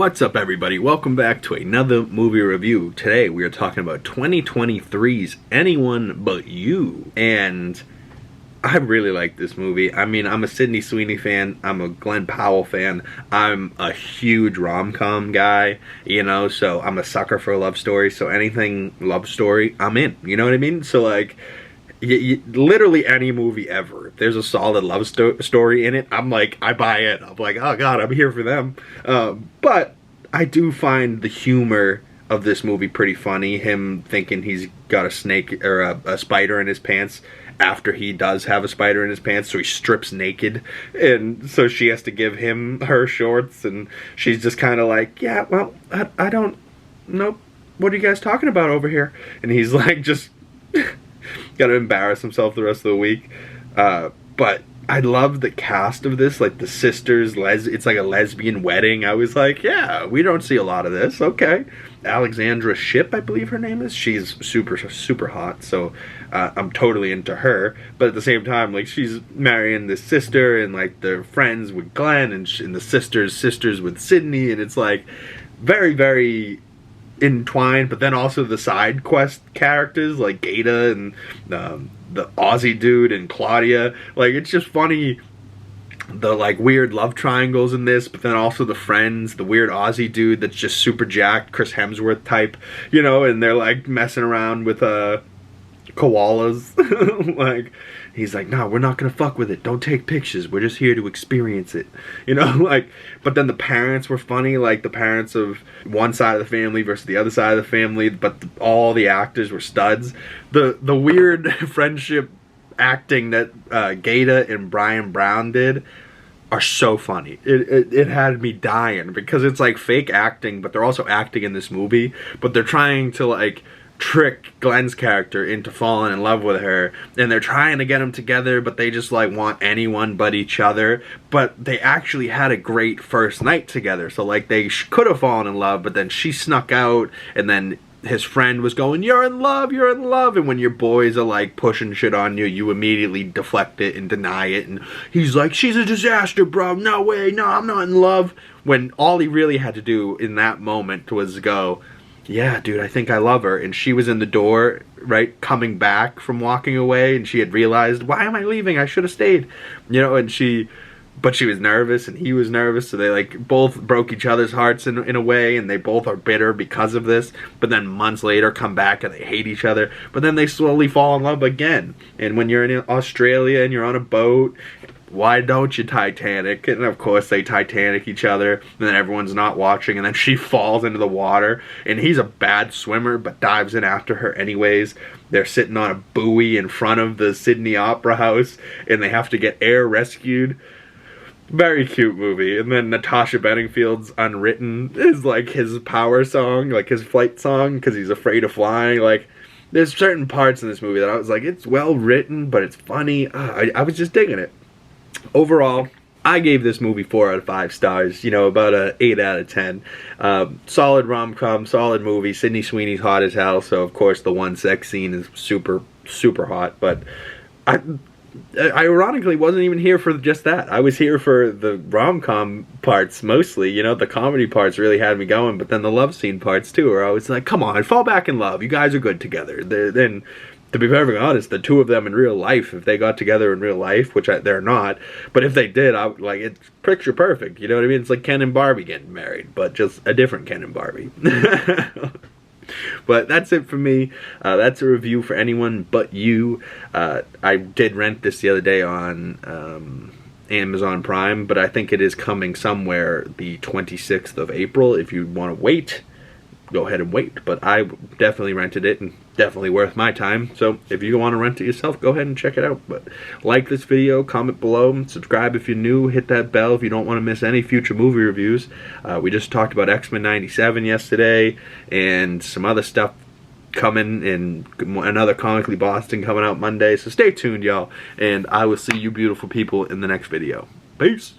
What's up, everybody? Welcome back to another movie review. Today we are talking about 2023's Anyone But You. And I really like this movie. I mean, I'm a Sydney Sweeney fan. I'm a Glen Powell fan. I'm a huge rom-com guy, you know, so I'm a sucker for a love story. So anything love story, I'm in. You know what I mean? So, like, literally any movie ever, if there's a solid love story in it, I'm like, I buy it. I'm like, oh god, I'm here for them. But I do find the humor of this movie pretty funny. Him thinking he's got a snake or a spider in his pants after he does have a spider in his pants, so he strips naked, and so she has to give him her shorts, and she's just kind of like, yeah, well, I don't, nope, what are you guys talking about over here? And he's like, just gotta embarrass himself the rest of the week. But I love the cast of this, like the sisters, it's like a lesbian wedding. I was like, yeah, we don't see a lot of this. Okay. Alexandra Shipp, I believe her name is. She's super hot, so I'm totally into her. But at the same time, like, she's marrying this sister, and like they're friends with Glenn, and the sisters with Sydney, and it's like very entwined. But then also the side quest characters like Gata and the Aussie dude and Claudia, like, it's just funny, the like weird love triangles in this, but then also the friends, the weird Aussie dude that's just super jacked, Chris Hemsworth type, you know, and they're like messing around with koalas. Like, he's like, no, we're not gonna fuck with it, don't take pictures, we're just here to experience it, you know. Like, but then the parents were funny, like the parents of one side of the family versus the other side of the family, but all the actors were studs. The weird friendship acting that Gata and Brian Brown did are so funny. It had me dying, because it's like fake acting, but they're also acting in this movie, but they're trying to like trick Glenn's character into falling in love with her, and they're trying to get them together, but they just like want anyone but each other. But they actually had a great first night together, so like they could have fallen in love, but then she snuck out, and then his friend was going, you're in love, and when your boys are like pushing shit on you, you immediately deflect it and deny it, and he's like, she's a disaster, bro, no way, no, I'm not in love, when all he really had to do in that moment was go, yeah, dude, I think I love her. And she was in the door, right, coming back from walking away, and she had realized, why am I leaving? I should have stayed. You know, and but she was nervous, and he was nervous, so they like both broke each other's hearts in a way, and they both are bitter because of this. But then months later come back and they hate each other, but then they slowly fall in love again. And when you're in Australia and you're on a boat, why don't you Titanic? And of course they Titanic each other, and then everyone's not watching, and then she falls into the water, and he's a bad swimmer but dives in after her anyways. They're sitting on a buoy in front of the Sydney Opera House, and they have to get air rescued. Very cute movie. And then Natasha Bedingfield's Unwritten is like his power song, like his flight song, because he's afraid of flying. Like, there's certain parts in this movie that I was like, it's well written, but it's funny. I was just digging it. Overall, I gave this movie 4 out of 5 stars, you know, about a 8 out of 10. Solid rom-com, solid movie. Sydney Sweeney's hot as hell, so of course the one sex scene is super hot, but I ironically wasn't even here for just that. I was here for the rom-com parts mostly, you know. The comedy parts really had me going, but then the love scene parts too, where I was like, come on, fall back in love, you guys are good together. Then, to be perfectly honest, the two of them in real life, if they got together in real life, which they're not, but if they did, I would, like, it's picture perfect, you know what I mean? It's like Ken and Barbie getting married, but just a different Ken and Barbie. But that's it for me. That's a review for Anyone But You. I did rent this the other day on Amazon Prime, but I think it is coming somewhere the 26th of April. If you want to wait, go ahead and wait. But I definitely rented it, and definitely worth my time. So if you want to rent it yourself, go ahead and check it out. But like this video, comment below, subscribe if you're new, hit that bell if you don't want to miss any future movie reviews. We just talked about X-Men 97 yesterday, and some other stuff coming, and another Comically Boston coming out Monday. So stay tuned, y'all, and I will see you beautiful people in the next video. Peace!